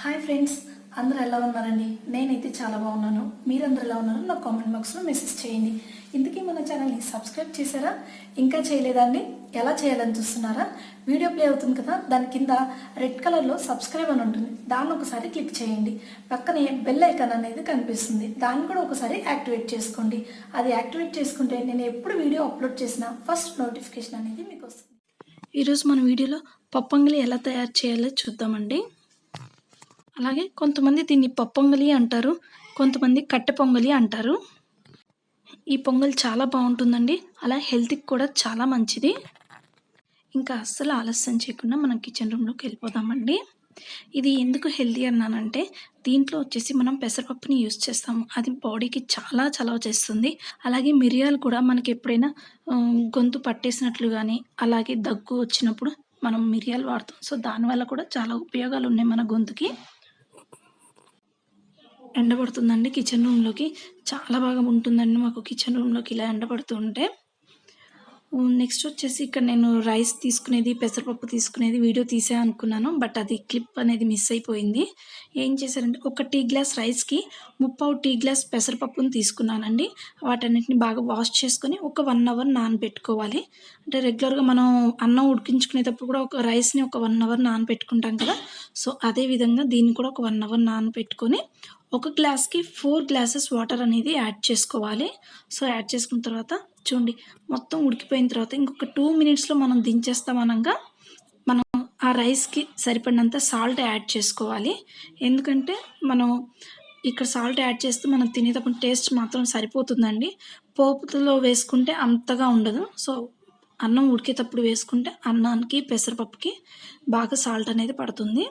Hi friends, అందరూ ఎలా ఉన్నారండి? నేనైతే చాలా బాగున్నాను. మీరందరూ ఎలా ఉన్నారో నాకు కామెంట్ బాక్స్లో మెసేజ్ చేయండి. ఇంతకీ మన ఛానల్ని సబ్స్క్రైబ్ చేశారా? ఇంకా చేయలేదండి? ఎలా చేయాలని చూస్తున్నారా? వీడియో ప్లే అవుతుంది కదా, దాని కింద రెడ్ కలర్లో సబ్స్క్రైబ్ అని ఉంటుంది. దాన్ని ఒకసారి క్లిక్ చేయండి. పక్కనే బెల్ ఐకాన్ అనేది కనిపిస్తుంది, దాన్ని కూడా ఒకసారి యాక్టివేట్ చేసుకోండి. అది యాక్టివేట్ చేసుకుంటే నేను ఎప్పుడు వీడియో అప్లోడ్ చేసినా ఫస్ట్ నోటిఫికేషన్ అనేది మీకు వస్తుంది. ఈరోజు మన వీడియోలో పప్పొంగలి ఎలా తయారు చేయాలో చూద్దామండి. అలాగే కొంతమంది దీన్ని పప్పొంగలి అంటారు, కొంతమంది కట్టె పొంగలి అంటారు. ఈ పొంగల్ చాలా బాగుంటుందండి, అలా హెల్త్కి కూడా చాలా మంచిది. ఇంకా అస్సలు ఆలస్యం చేయకుండా మనం కిచెన్ రూమ్లోకి వెళ్ళిపోదామండి. ఇది ఎందుకు హెల్తీ అన్నానంటే, దీంట్లో వచ్చేసి మనం పెసరపప్పుని యూజ్ చేస్తాము. అది బాడీకి చాలా చలవ చేస్తుంది. అలాగే మిరియాలు కూడా మనకి ఎప్పుడైనా గొంతు పట్టేసినట్లు కానీ, అలాగే దగ్గు వచ్చినప్పుడు మనం మిరియాలు వాడతాం. సో దానివల్ల కూడా చాలా ఉపయోగాలు ఉన్నాయి మన గొంతుకి. ఎండబడుతుందండి కిచెన్ రూమ్లోకి, చాలా బాగా ఉంటుందండి మాకు కిచెన్ రూమ్లోకి ఇలా ఎండబడుతుంటే. నెక్స్ట్ వచ్చేసి ఇక్కడ నేను రైస్ తీసుకునేది, పెసరపప్పు తీసుకునేది వీడియో తీసే అనుకున్నాను, బట్ అది క్లిప్ అనేది మిస్ అయిపోయింది. ఏం చేశారంటే, ఒక టీ గ్లాస్ రైస్కి 3/4 టీ గ్లాస్ పెసరపప్పుని తీసుకున్నానండి. వాటన్నిటిని బాగా వాష్ చేసుకొని ఒక 1 అవర్ నానబెట్టుకోవాలి. అంటే రెగ్యులర్గా మనం అన్నం ఉడికించుకునేటప్పుడు కూడా ఒక రైస్ని ఒక 1 అవర్ నానబెట్టుకుంటాం కదా, సో అదేవిధంగా దీన్ని కూడా ఒక 1 అవర్ నానబెట్టుకొని ఒక గ్లాస్కి 4 గ్లాసెస్ వాటర్ అనేది యాడ్ చేసుకోవాలి. సో యాడ్ చేసుకున్న తర్వాత చూడండి, మొత్తం ఉడికిపోయిన తర్వాత ఇంకొక 2 మినిట్స్లో మనం దించేస్తాం. అనగా మనం ఆ రైస్కి సరిపడినంత సాల్ట్ యాడ్ చేసుకోవాలి. ఎందుకంటే మనం ఇక్కడ సాల్ట్ యాడ్ చేస్తే మనం తినేటప్పుడు టేస్ట్ మాత్రం సరిపోతుందండి. పోపులో వేసుకుంటే అంతగా ఉండదు. సో అన్నం ఉడికేటప్పుడు వేసుకుంటే అన్నానికి పెసరపప్పుకి బాగా సాల్ట్ అనేది పడుతుంది.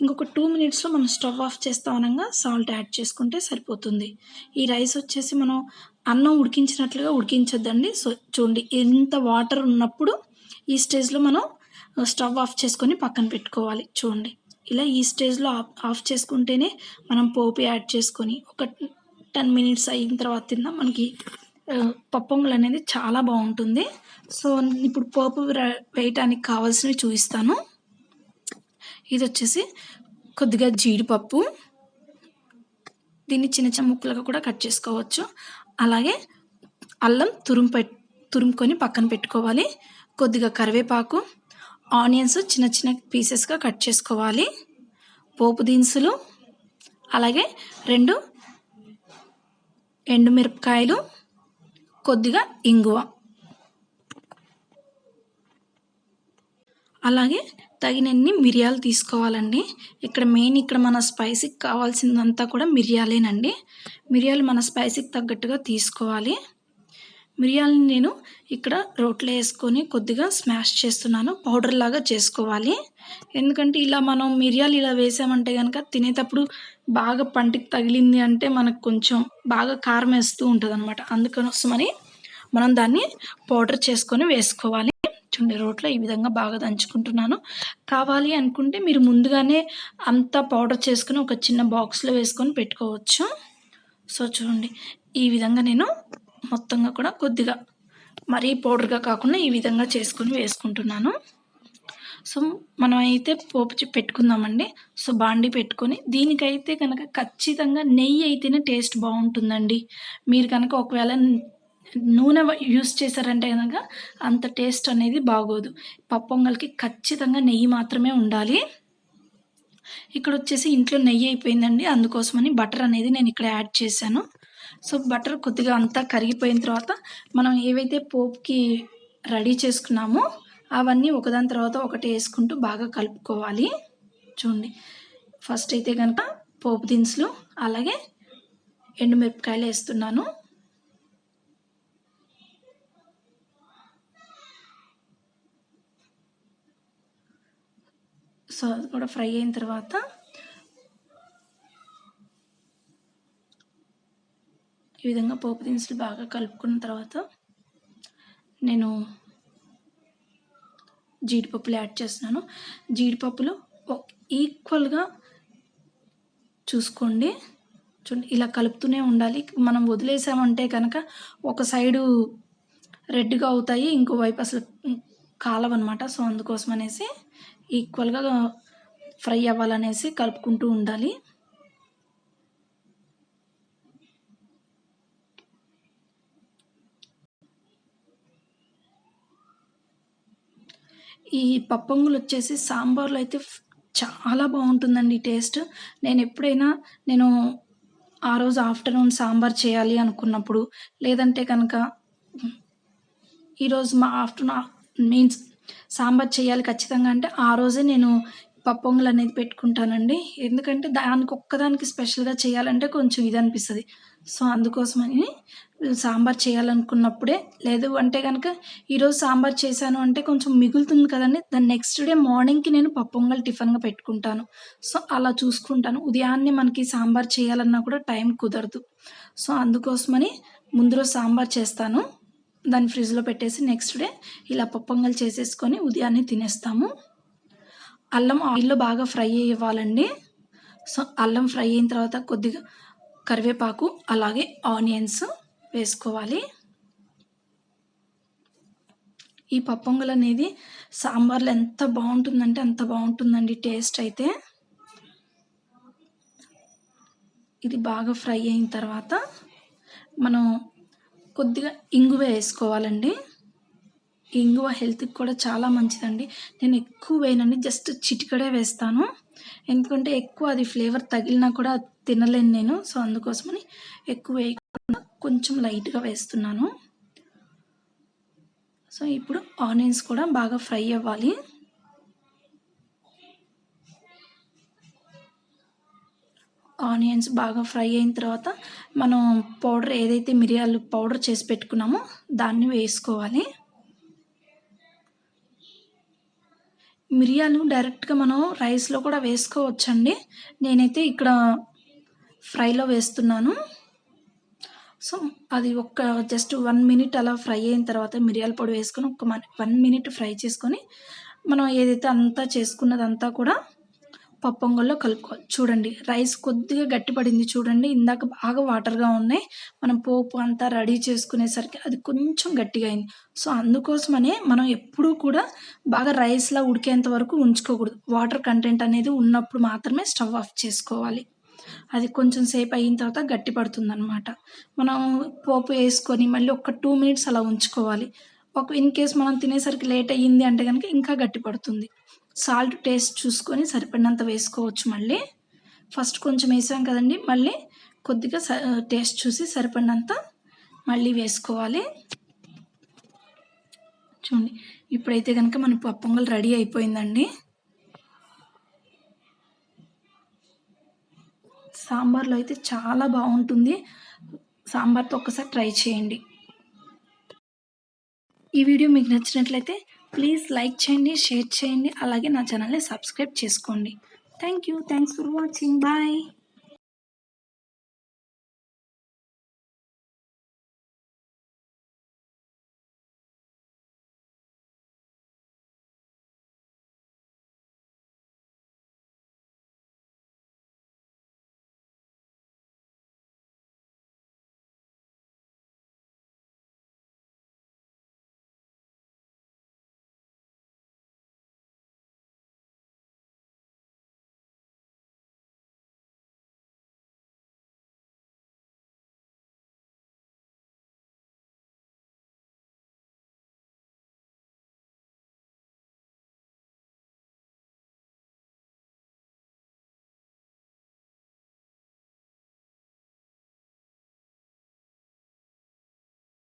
ఇంకొక 2 మినిట్స్లో మనం స్టవ్ ఆఫ్ చేస్తాం అనగా సాల్ట్ యాడ్ చేసుకుంటే సరిపోతుంది. ఈ రైస్ వచ్చేసి మనం అన్నం ఉడికించినట్లుగా ఉడికించొద్దండి. సో చూడండి, ఎంత వాటర్ ఉన్నప్పుడు ఈ స్టేజ్లో మనం స్టవ్ ఆఫ్ చేసుకొని పక్కన పెట్టుకోవాలి. చూడండి, ఇలా ఈ స్టేజ్లో ఆఫ్ చేసుకుంటేనే మనం పోపు యాడ్ చేసుకొని ఒక 10 మినిట్స్ అయిన తర్వాత తిన్నా మనకి పప్పొంగల్ అనేది చాలా బాగుంటుంది. సో ఇప్పుడు పోపు వేయటానికి కావాల్సినవి చూపిస్తాను. ఇది వచ్చేసి కొద్దిగా జీడిపప్పు, దీన్ని చిన్న చిన్న ముక్కలుగా కూడా కట్ చేసుకోవచ్చు. అలాగే అల్లం తురుముకొని పక్కన పెట్టుకోవాలి. కొద్దిగా కరివేపాకు, ఆనియన్స్ చిన్న చిన్న పీసెస్గా కట్ చేసుకోవాలి. పోపు దినుసులు, అలాగే 2 ఎండుమిరపకాయలు, కొద్దిగా ఇంగువ, అలాగే తగినన్ని మిరియాలు తీసుకోవాలండి. ఇక్కడ మన స్పైసీకి కావాల్సిందంతా కూడా మిరియాలేనండి. మిరియాలు మన స్పైసీకి తగ్గట్టుగా తీసుకోవాలి. మిరియాలని నేను ఇక్కడ రోట్లో వేసుకొని కొద్దిగా స్మాష్ చేస్తున్నాను, పౌడర్ లాగా చేసుకోవాలి. ఎందుకంటే ఇలా మనం మిరియాలు ఇలా వేసామంటే కనుక తినేటప్పుడు బాగా పంటికి తగిలింది అంటే మనకు కొంచెం బాగా కారం వేస్తూ ఉంటుంది అనమాట. అందుకోసమని మనం దాన్ని పౌడర్ చేసుకొని వేసుకోవాలి. చూడండి, రోట్లో ఈ విధంగా బాగా దంచుకుంటున్నాను. కావాలి అనుకుంటే మీరు ముందుగానే అంతా పౌడర్ చేసుకుని ఒక చిన్న బాక్స్లో వేసుకొని పెట్టుకోవచ్చు. సో చూడండి, ఈ విధంగా నేను మొత్తంగా కూడా కొద్దిగా మరీ పౌడర్గా కాకుండా ఈ విధంగా చేసుకొని వేసుకుంటున్నాను. సో మనం అయితే పోపు పెట్టుకుందామండి. సో బాండి పెట్టుకొని దీనికైతే కనుక ఖచ్చితంగా నెయ్యి అయితేనే టేస్ట్ బాగుంటుందండి. మీరు కనుక ఒకవేళ నూనె యూస్ చేశారంటే కనుక అంత టేస్ట్ అనేది బాగోదు. పప్పొంగల్కి ఖచ్చితంగా నెయ్యి మాత్రమే ఉండాలి. ఇక్కడ వచ్చేసి ఇంట్లో నెయ్యి అయిపోయిందండి, అందుకోసమని బటర్ అనేది నేను ఇక్కడ యాడ్ చేశాను. సో బటర్ కొద్దిగా అంతా కరిగిపోయిన తర్వాత మనం ఏవైతే పోపుకి రెడీ చేసుకున్నామో అవన్నీ ఒకదాని తర్వాత ఒకటి వేసుకుంటూ బాగా కలుపుకోవాలి. చూడండి, ఫస్ట్ అయితే కనుక పోపు దినుసులు, అలాగే ఎండుమిరపకాయలు వేస్తున్నాను. సో అది కూడా ఫ్రై అయిన తర్వాత ఈ విధంగా పోపు దినుసులు బాగా కలుపుకున్న తర్వాత నేను జీడిపప్పులు యాడ్ చేస్తున్నాను. జీడిపప్పులు ఈక్వల్గా చూసుకోండి. చూడండి, ఇలా కలుపుతూనే ఉండాలి. మనం వదిలేసామంటే కనుక ఒక సైడు రెడ్గా అవుతాయి, ఇంకో వైపు అసలు కాలవన్నమాట. సో అందుకోసం అనేసి ఈక్వల్గా ఫ్రై అవ్వాలనేసి కలుపుకుంటూ ఉండాలి. ఈ పప్పొంగులు వచ్చేసి సాంబార్లో అయితే చాలా బాగుంటుందండి టేస్ట్. నేను ఆ రోజు ఆఫ్టర్నూన్ సాంబార్ చేయాలి అనుకున్నప్పుడు, లేదంటే కనుక ఈరోజు మా ఆఫ్టర్నూన్ మీన్స్ సాంబార్ చేయాలి ఖచ్చితంగా అంటే ఆ రోజే నేను పప్పొంగులు అనేది పెట్టుకుంటానండి. ఎందుకంటే దానికి ఒక్కదానికి స్పెషల్‌గా చేయాలంటే కొంచెం ఇదనిపిస్తది. సో, అందుకోసమని సాంబార్ చేయాలనుకున్నప్పుడే, లేదు అంటే గనక ఈరోజు సాంబార్ చేశాను అంటే కొంచెం మిగులుతుంది కదండీ! దాన్ని నెక్స్ట్ డే మార్నింగ్‌కి నేను పప్పొంగల్ టిఫిన్‌గా పెట్టుకుంటాను. సో, అలా చూసుకుంటాను. ఉదయాన్నే మనకి సాంబార్ చేయాలన్నా కూడా టైం కుదరదు. సో, అందుకోసమని ముందు రోజు సాంబార్ చేస్తాను. దాన్ని ఫ్రిడ్జ్‌లో పెట్టేసి నెక్స్ట్ డే ఇలా పప్పొంగల్ చేసేసుకొని ఉదయాన్నే తినేస్తాము. అల్లం ఆయిల్‌లో బాగా ఫ్రై అవ్వాలండి. సో, అల్లం ఫ్రై అయిన తర్వాత కొద్దిగా కరివేపాకు, అలాగే ఆనియన్స్ వేసుకోవాలి. ఈ పప్పొంగలనేది సాంబార్‌లో ఎంత బావుంటుందంటే అంత బావుంటుందండి టేస్ట్ అయితే. ఇది బాగా ఫ్రై అయిన తర్వాత మనం కొద్దిగా ఇంగువ వేసుకోవాలండి. ఇంగువ హెల్త్‌కి కూడా చాలా మంచిదండి. నేను ఎక్కువ వేయనండి. జస్ట్ చిటికెడే వేస్తాను. ఎందుకంటే ఎక్కువ అది ఫ్లేవర్ తగిలినా కూడా తినలేను నేను. సో, అందుకోసమని ఎక్కువ వేయకుండా కొంచెం లైట్‌గా వేస్తున్నాను. సో, ఇప్పుడు ఆనియన్స్ కూడా బాగా ఫ్రై అవ్వాలి. ఆనియన్స్ బాగా ఫ్రై అయిన తర్వాత మనం పౌడర్ ఏదైతే మిరియాలు పౌడర్ చేసి పెట్టుకున్నామో దాన్ని వేసుకోవాలి. మిరియాలు డైరెక్ట్‌గా మనం రైస్‌లో కూడా వేసుకోవచ్చండి. నేనైతే ఇక్కడ ఫ్రైలో వేస్తున్నాను. సో, అది జస్ట్ 1 మినిట్ అలా ఫ్రై అయిన తర్వాత మిరియాల పొడి వేసుకొని 1 మినిట్ ఫ్రై చేసుకొని, మనం ఏదైతే అంతా చేసుకున్నదంతా కూడా పప్పొంగల్లో కలుపుకోవాలి. చూడండి రైస్ కొద్దిగా గట్టిపడింది చూడండి. ఇందాక బాగా వాటర్‌గా ఉన్నాయి. మనం పోపు అంతా రెడీ చేసుకునేసరికి అది కొంచెం గట్టిగా అయింది. సో, అందుకోసమనే మనం ఎప్పుడూ కూడా బాగా రైస్‌లా ఉడికేంత వరకు ఉంచుకోకూడదు. వాటర్ కంటెంట్ అనేది ఉన్నప్పుడు మాత్రమే స్టవ్ ఆఫ్ చేసుకోవాలి. అది కొంచెం సేపు అయిన తర్వాత గట్టి పడుతుందనమాట. మనం పోపు యేసుకొని మళ్ళీ ఒక 2 మినిట్స్ అలా ఉంచుకోవాలి. ఇన్‌కేస్ మనం తినేసరికి లేట్ అయ్యింది అంటే గనుక ఇంకా గట్టి పడుతుంది. సాల్ట్ టేస్ట్ చూసుకొని సరిపడినంత వేసుకోవచ్చు మళ్ళీ. ఫస్ట్ కొంచెం యేసాం కదండీ! మళ్ళీ కొద్దిగా టేస్ట్ చూసి సరిపడినంత మళ్ళీ వేసుకోవాలి. చూడండి ఇప్పుడైతే గనుక మన పప్పొంగల్ రెడీ అయిపోయిందండి. సాంబార్‌లో అయితే చాలా బావుంటుంది. సాంబార్‌తో ఒక్కసారి ట్రై చేయండి. ఈ వీడియో మీకు నచ్చినట్లయితే ప్లీజ్ లైక్ చేయండి, షేర్ చేయండి. అలాగే నా ఛానల్‌ని సబ్స్క్రైబ్ చేసుకోండి. Thank you. Thanks for watching. Bye.